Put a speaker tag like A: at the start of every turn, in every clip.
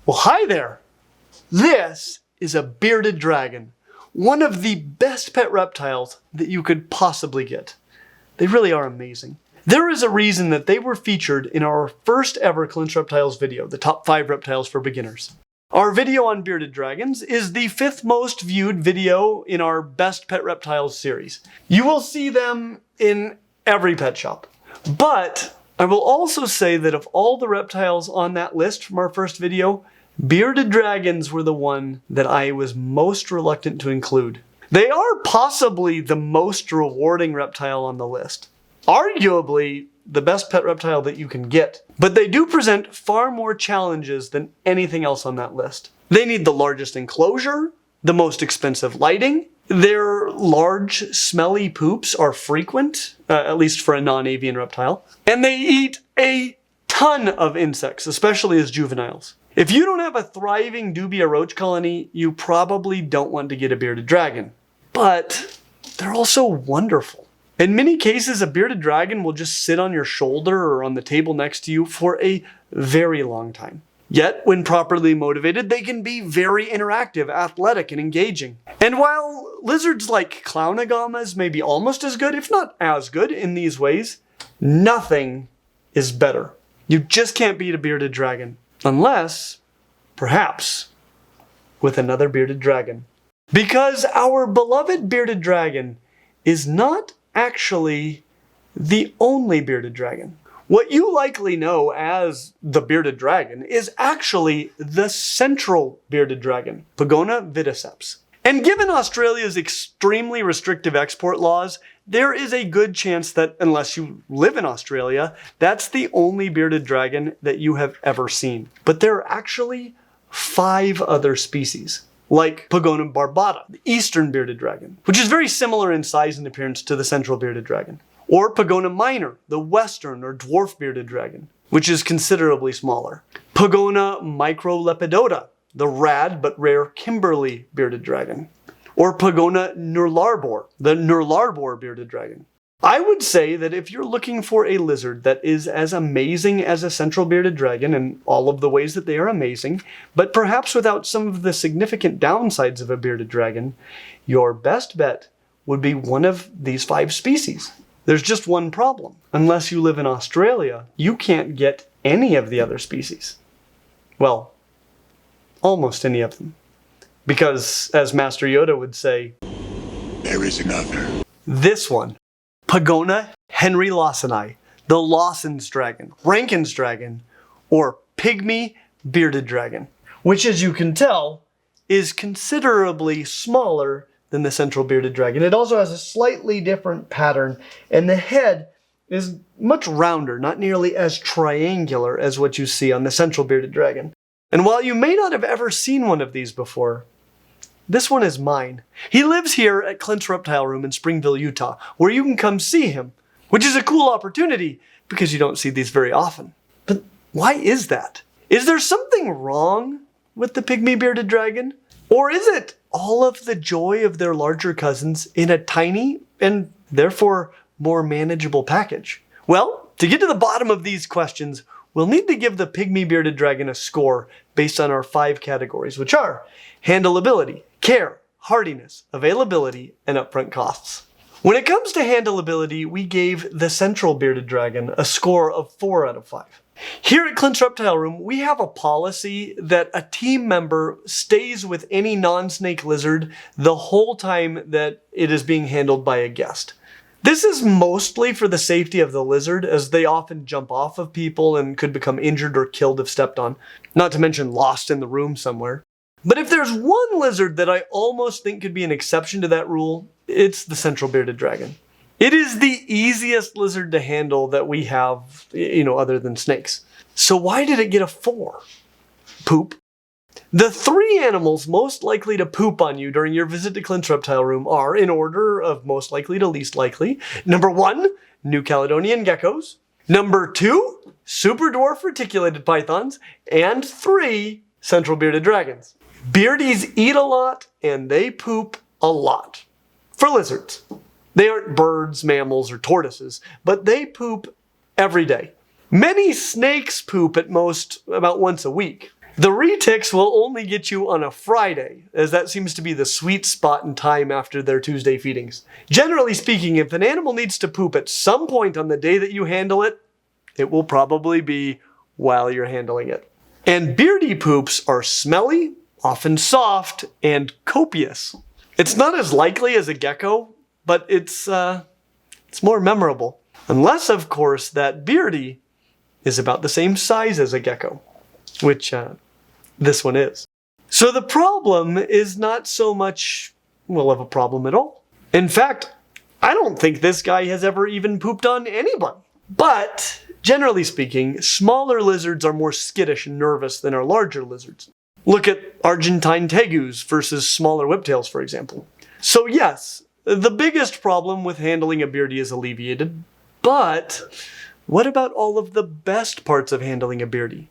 A: Well, hi there. This is a bearded dragon, one of the best pet reptiles that you could possibly get. They really are amazing. There is a reason that they were featured in our first ever Clint Reptiles video, the top 5 reptiles for beginners. Our video on bearded dragons is the 5th most viewed video in our best pet reptiles series. You will see them in every pet shop. But I will also say that of all the reptiles on that list from our first video, bearded dragons were the one that I was most reluctant to include. They are possibly the most rewarding reptile on the list. Arguably the best pet reptile that you can get. But they do present far more challenges than anything else on that list. They need the largest enclosure, the most expensive lighting, their large, smelly poops are frequent, at least for a non-avian reptile, and they eat a ton of insects, especially as juveniles. If you don't have a thriving dubia roach colony, you probably don't want to get a bearded dragon. But they're also wonderful. In many cases, a bearded dragon will just sit on your shoulder or on the table next to you for a very long time. Yet, when properly motivated, they can be very interactive, athletic, and engaging. And while lizards like clownagamas may be almost as good, if not as good, in these ways, nothing is better. You just can't beat a bearded dragon. Unless, perhaps, with another bearded dragon. Because our beloved bearded dragon is not actually the only bearded dragon. What you likely know as the bearded dragon is actually the central bearded dragon, Pygmy viticeps. And given Australia's extremely restrictive export laws, there is a good chance that, unless you live in Australia, that's the only bearded dragon that you have ever seen. But there are actually 5 other species, like Pygmy barbata, the eastern bearded dragon, which is very similar in size and appearance to the central bearded dragon. Or Pygmy minor, the western or dwarf bearded dragon, which is considerably smaller. Pygmy microlepidota, the rad but rare Kimberley bearded dragon. Or Pygmy nurlarbor, the nurlarbor bearded dragon. I would say that if you're looking for a lizard that is as amazing as a central bearded dragon in all of the ways that they are amazing, but perhaps without some of the significant downsides of a bearded dragon, your best bet would be one of these 5 species. There's just one problem. Unless you live in Australia, you can't get any of the other species. Well, almost any of them. Because, as Master Yoda would say, there is another. This one, Pygmy Henry Lawsoni, the Lawson's dragon, Rankin's dragon, or pygmy bearded dragon, which, as you can tell, is considerably smaller than the central bearded dragon. It also has a slightly different pattern, and the head is much rounder, not nearly as triangular as what you see on the central bearded dragon. And while you may not have ever seen one of these before, this one is mine. He lives here at Clint's Reptile Room in Springville, Utah, where you can come see him, which is a cool opportunity because you don't see these very often. But why is that? Is there something wrong with the pygmy bearded dragon? Or is it all of the joy of their larger cousins in a tiny and therefore more manageable package? Well, to get to the bottom of these questions, we'll need to give the pygmy bearded dragon a score based on our 5 categories, which are handleability, care, hardiness, availability, and upfront costs. When it comes to handleability, we gave the central bearded dragon a score of 4 out of 5. Here at Clint's Reptile Room, we have a policy that a team member stays with any non-snake lizard the whole time that it is being handled by a guest. This is mostly for the safety of the lizard, as they often jump off of people and could become injured or killed if stepped on, not to mention lost in the room somewhere. But if there's one lizard that I almost think could be an exception to that rule, it's the central bearded dragon. It is the easiest lizard to handle that we have, other than snakes. So why did it get a 4? Poop. The 3 animals most likely to poop on you during your visit to Clint's Reptile Room are, in order of most likely to least likely, number 1, New Caledonian geckos, number 2, super dwarf reticulated pythons, and 3, central bearded dragons. Beardies eat a lot and they poop a lot. For lizards. They aren't birds, mammals, or tortoises, but they poop every day. Many snakes poop at most about once a week. The retics will only get you on a Friday, as that seems to be the sweet spot in time after their Tuesday feedings. Generally speaking, if an animal needs to poop at some point on the day that you handle it, it will probably be while you're handling it. And beardy poops are smelly, often soft, and copious. It's not as likely as a gecko, but it's more memorable. Unless, of course, that beardy is about the same size as a gecko, which this one is. So the problem is not so much, well, of a problem at all. In fact, I don't think this guy has ever even pooped on anybody. But, generally speaking, smaller lizards are more skittish and nervous than our larger lizards. Look at Argentine tegus versus smaller whiptails, for example. So yes, the biggest problem with handling a beardy is alleviated, but what about all of the best parts of handling a beardy?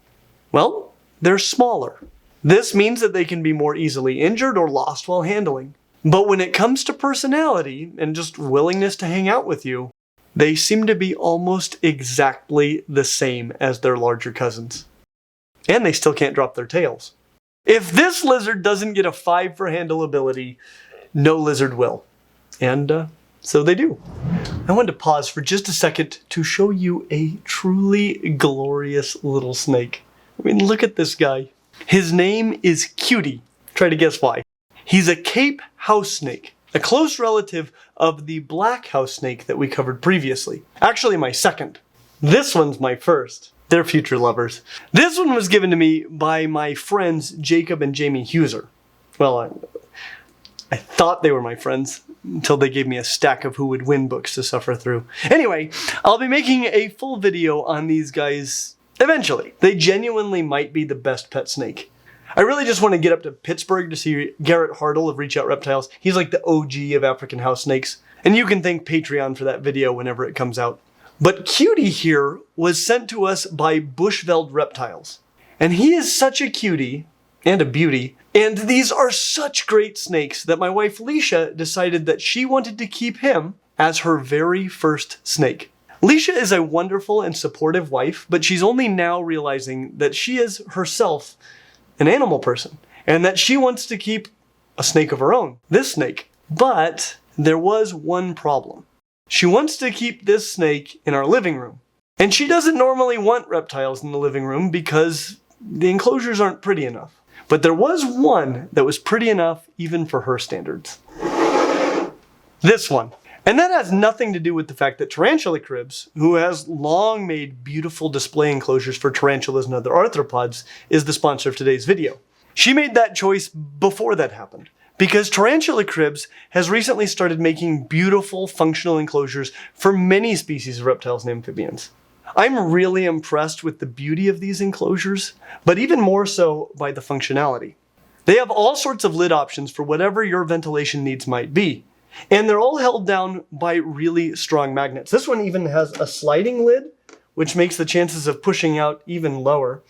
A: Well, they're smaller. This means that they can be more easily injured or lost while handling. But when it comes to personality and just willingness to hang out with you, they seem to be almost exactly the same as their larger cousins. And they still can't drop their tails. If this lizard doesn't get a 5 for handleability, no lizard will. And so they do. I wanted to pause for just a second to show you a truly glorious little snake. I mean, look at this guy. His name is Cutie. Try to guess why. He's a Cape house snake, a close relative of the black house snake that we covered previously. Actually, my second. This one's my first. They're future lovers. This one was given to me by my friends Jacob and Jamie Huser. Well, I thought they were my friends until they gave me a stack of Who Would Win books to suffer through. Anyway, I'll be making a full video on these guys eventually. They genuinely might be the best pet snake. I really just want to get up to Pittsburgh to see Garrett Hartle of Reach Out Reptiles. He's like the OG of African house snakes. And you can thank Patreon for that video whenever it comes out. But Cutie here was sent to us by Bushveld Reptiles. And he is such a cutie and a beauty. And these are such great snakes that my wife Leisha decided that she wanted to keep him as her very first snake. Leisha is a wonderful and supportive wife, but she's only now realizing that she is herself an animal person and that she wants to keep a snake of her own, this snake. But there was one problem. She wants to keep this snake in our living room. And she doesn't normally want reptiles in the living room because the enclosures aren't pretty enough. But there was one that was pretty enough even for her standards. This one. And that has nothing to do with the fact that Tarantula Cribs, who has long made beautiful display enclosures for tarantulas and other arthropods, is the sponsor of today's video. She made that choice before that happened, because Tarantula Cribs has recently started making beautiful functional enclosures for many species of reptiles and amphibians. I'm really impressed with the beauty of these enclosures, but even more so by the functionality. They have all sorts of lid options for whatever your ventilation needs might be. And they're all held down by really strong magnets. This one even has a sliding lid, which makes the chances of pushing out even lower.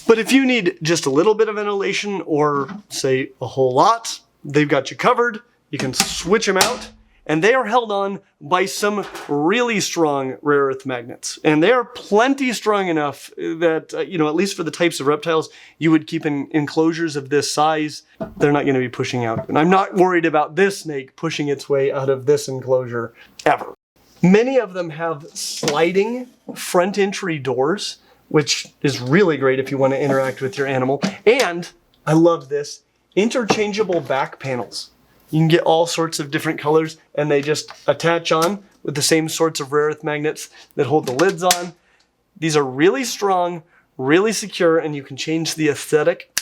A: But if you need just a little bit of ventilation or, say, a whole lot, they've got you covered. You can switch them out. And they are held on by some really strong rare earth magnets. And they are plenty strong enough that, at least for the types of reptiles you would keep in enclosures of this size, they're not going to be pushing out. And I'm not worried about this snake pushing its way out of this enclosure ever. Many of them have sliding front entry doors, which is really great if you want to interact with your animal. And, I love this, interchangeable back panels. You can get all sorts of different colors and they just attach on with the same sorts of rare earth magnets that hold the lids on. These are really strong, really secure, and you can change the aesthetic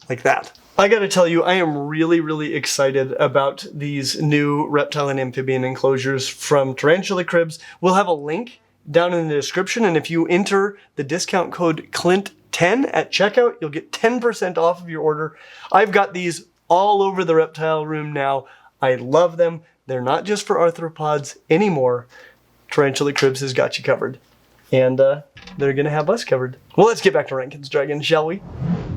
A: like that. I gotta tell you, I am really, really excited about these new reptile and amphibian enclosures from Tarantula Cribs. We'll have a link down in the description, and if you enter the discount code CLINT10 at checkout, you'll get 10% off of your order. I've got these all over the reptile room now. I love them. They're not just for arthropods anymore. Tarantula Cribs has got you covered. And they're gonna have us covered. Well, let's get back to Rankin's dragon, shall we?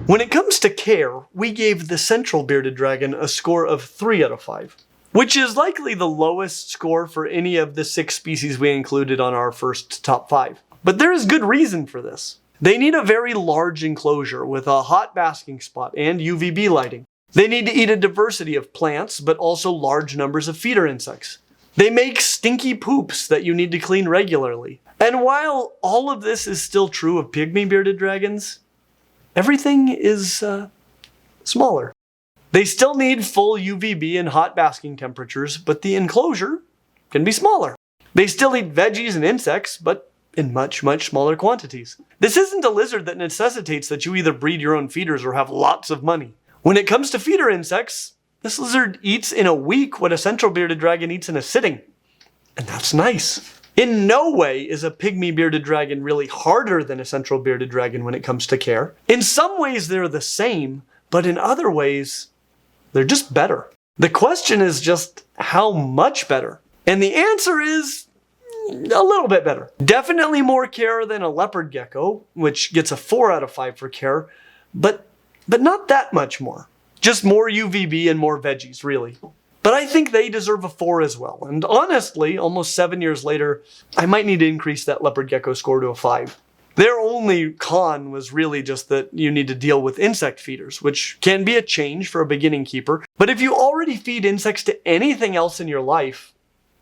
A: When it comes to care, we gave the central bearded dragon a score of 3 out of 5, which is likely the lowest score for any of the 6 species we included on our first top 5. But there is good reason for this. They need a very large enclosure with a hot basking spot and UVB lighting. They need to eat a diversity of plants, but also large numbers of feeder insects. They make stinky poops that you need to clean regularly. And while all of this is still true of pygmy bearded dragons, everything is smaller. They still need full UVB and hot basking temperatures, but the enclosure can be smaller. They still eat veggies and insects, but in much, much smaller quantities. This isn't a lizard that necessitates that you either breed your own feeders or have lots of money. When it comes to feeder insects, this lizard eats in a week what a central bearded dragon eats in a sitting. And that's nice. In no way is a pygmy bearded dragon really harder than a central bearded dragon when it comes to care. In some ways they're the same, but in other ways, they're just better. The question is just how much better? And the answer is a little bit better. Definitely more care than a leopard gecko, which gets a 4 out of 5 for care, but not that much more. Just more UVB and more veggies, really. But I think they deserve a 4 as well. And honestly, almost 7 years later, I might need to increase that leopard gecko score to a 5. Their only con was really just that you need to deal with insect feeders, which can be a change for a beginning keeper. But if you already feed insects to anything else in your life,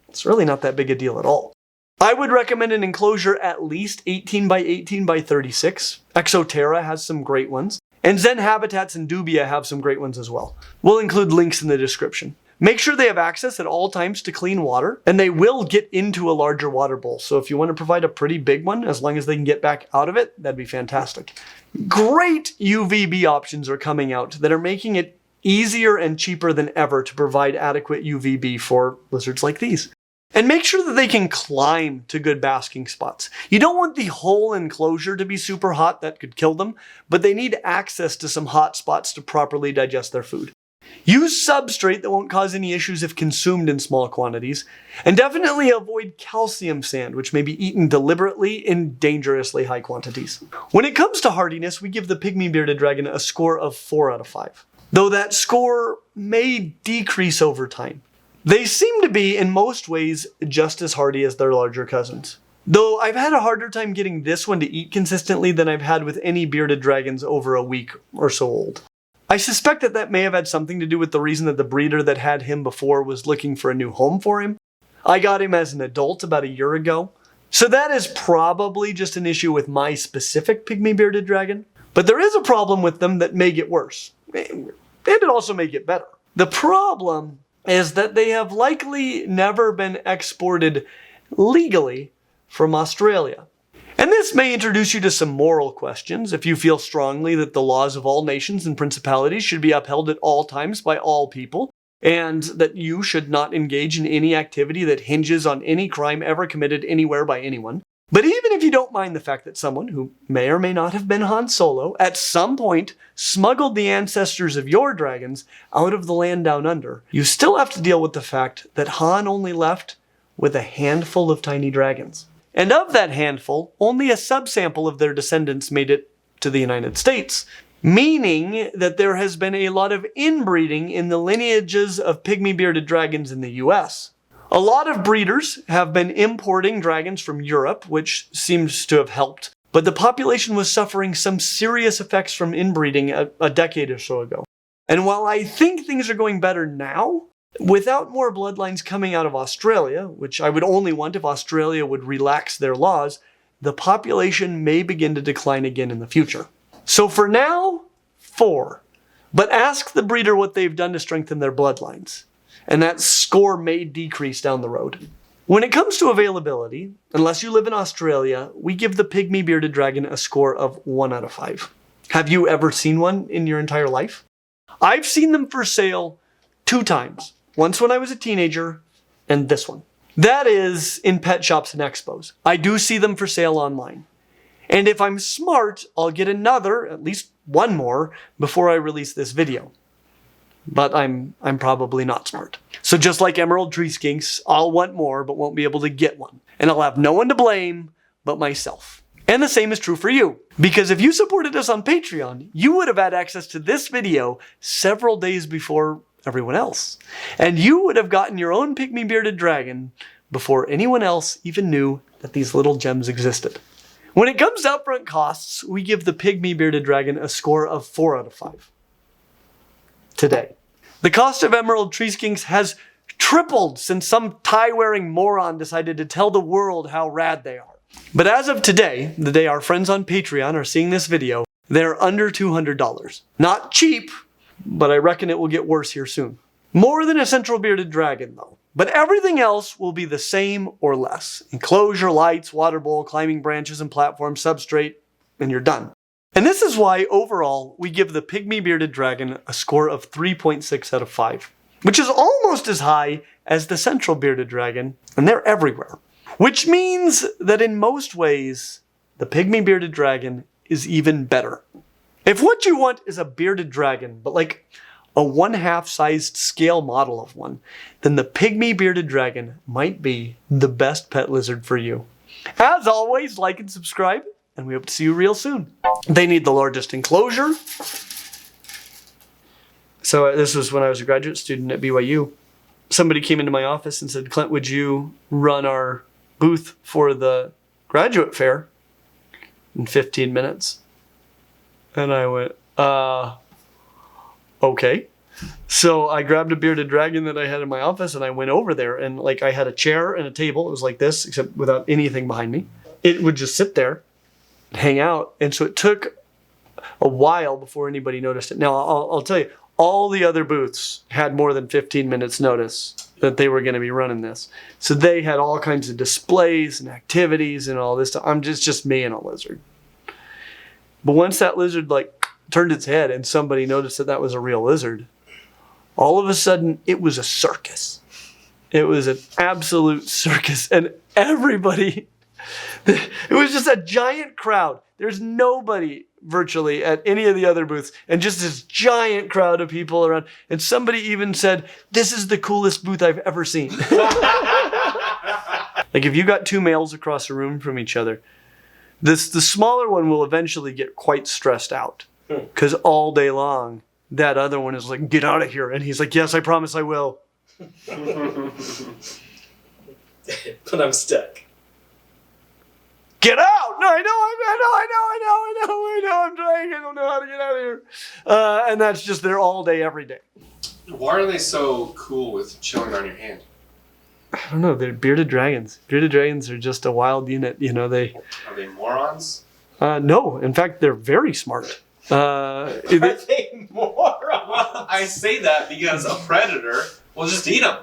A: it's really not that big a deal at all. I would recommend an enclosure at least 18 by 18 by 36. Exoterra has some great ones. And Zen Habitats and Dubia have some great ones as well. We'll include links in the description. Make sure they have access at all times to clean water, and they will get into a larger water bowl. So if you want to provide a pretty big one, as long as they can get back out of it, that'd be fantastic. Great UVB options are coming out that are making it easier and cheaper than ever to provide adequate UVB for lizards like these. And make sure that they can climb to good basking spots. You don't want the whole enclosure to be super hot, that could kill them, but they need access to some hot spots to properly digest their food. Use substrate that won't cause any issues if consumed in small quantities, and definitely avoid calcium sand, which may be eaten deliberately in dangerously high quantities. When it comes to hardiness, we give the pygmy bearded dragon a score of 4 out of 5, though that score may decrease over time. They seem to be, in most ways, just as hardy as their larger cousins. Though I've had a harder time getting this one to eat consistently than I've had with any bearded dragons over a week or so old. I suspect that may have had something to do with the reason that the breeder that had him before was looking for a new home for him. I got him as an adult about a year ago. So that is probably just an issue with my specific pygmy bearded dragon. But there is a problem with them that may get worse. And it also may get better. The problem is that they have likely never been exported legally from Australia. And this may introduce you to some moral questions if you feel strongly that the laws of all nations and principalities should be upheld at all times by all people, and that you should not engage in any activity that hinges on any crime ever committed anywhere by anyone. But even if you don't mind the fact that someone, who may or may not have been Han Solo, at some point smuggled the ancestors of your dragons out of the land down under, you still have to deal with the fact that Han only left with a handful of tiny dragons. And of that handful, only a subsample of their descendants made it to the United States, meaning that there has been a lot of inbreeding in the lineages of pygmy bearded dragons in the US. A lot of breeders have been importing dragons from Europe, which seems to have helped, but the population was suffering some serious effects from inbreeding a decade or so ago. And while I think things are going better now, without more bloodlines coming out of Australia, which I would only want if Australia would relax their laws, the population may begin to decline again in the future. So for now, 4. But ask the breeder what they've done to strengthen their bloodlines, and that score may decrease down the road. When it comes to availability, unless you live in Australia, we give the pygmy bearded dragon a score of 1 out of 5. Have you ever seen one in your entire life? I've seen them for sale 2 times. Once when I was a teenager, and this one. That is in pet shops and expos. I do see them for sale online. And if I'm smart, I'll get another, at least one more, before I release this video. But I'm probably not smart. So just like emerald tree skinks, I'll want more, but won't be able to get one. And I'll have no one to blame but myself. And the same is true for you. Because if you supported us on Patreon, you would have had access to this video several days before everyone else. And you would have gotten your own pygmy bearded dragon before anyone else even knew that these little gems existed. When it comes to upfront costs, we give the pygmy bearded dragon a score of 4 out of 5. Today. The cost of emerald tree skinks has tripled since some tie-wearing moron decided to tell the world how rad they are. But as of today, the day our friends on Patreon are seeing this video, they're under $200. Not cheap, but I reckon it will get worse here soon. More than a central bearded dragon though. But everything else will be the same or less. Enclosure, lights, water bowl, climbing branches and platforms, substrate, and you're done. And this is why overall we give the pygmy bearded dragon a score of 3.6 out of 5. Which is almost as high as the central bearded dragon, and they're everywhere. Which means that in most ways, the pygmy bearded dragon is even better. If what you want is a bearded dragon, but like a 1/2 sized scale model of one, then the pygmy bearded dragon might be the best pet lizard for you. As always, like and subscribe, and we hope to see you real soon. They need the largest enclosure. So this was when I was a graduate student at BYU. Somebody came into my office and said, Clint, would you run our booth for the graduate fair in 15 minutes? And I went, okay. So I grabbed a bearded dragon that I had in my office and I went over there, and like I had a chair and a table. It was like this, except without anything behind me. It would just sit there, hang out. And so it took a while before anybody noticed it. Now I'll tell you, all the other booths had more than 15 minutes notice that they were going to be running this. So they had all kinds of displays and activities and all this stuff. I'm just me and a lizard. But once that lizard like turned its head and somebody noticed that that was a real lizard, all of a sudden it was a circus. It was an absolute circus, and everybody, it was just a giant crowd. There's nobody virtually at any of the other booths, and just this giant crowd of people around. And somebody even said, this is the coolest booth I've ever seen. Like if you got 2 males across a room from each other, the smaller one will eventually get quite stressed out, because all day long that other one is like, get out of here. And he's like, yes, I promise I will.
B: But I'm stuck.
A: Get out! No, I know, I'm trying, I don't know how to get out of here. And that's just there all day, every day.
B: Why are they so cool with chilling on your hand?
A: I don't know, they're bearded dragons. Bearded dragons are just a wild unit, you know,
B: Are they morons?
A: No, in fact, they're very smart.
B: Are they morons? Well, I say that because a predator will just eat them.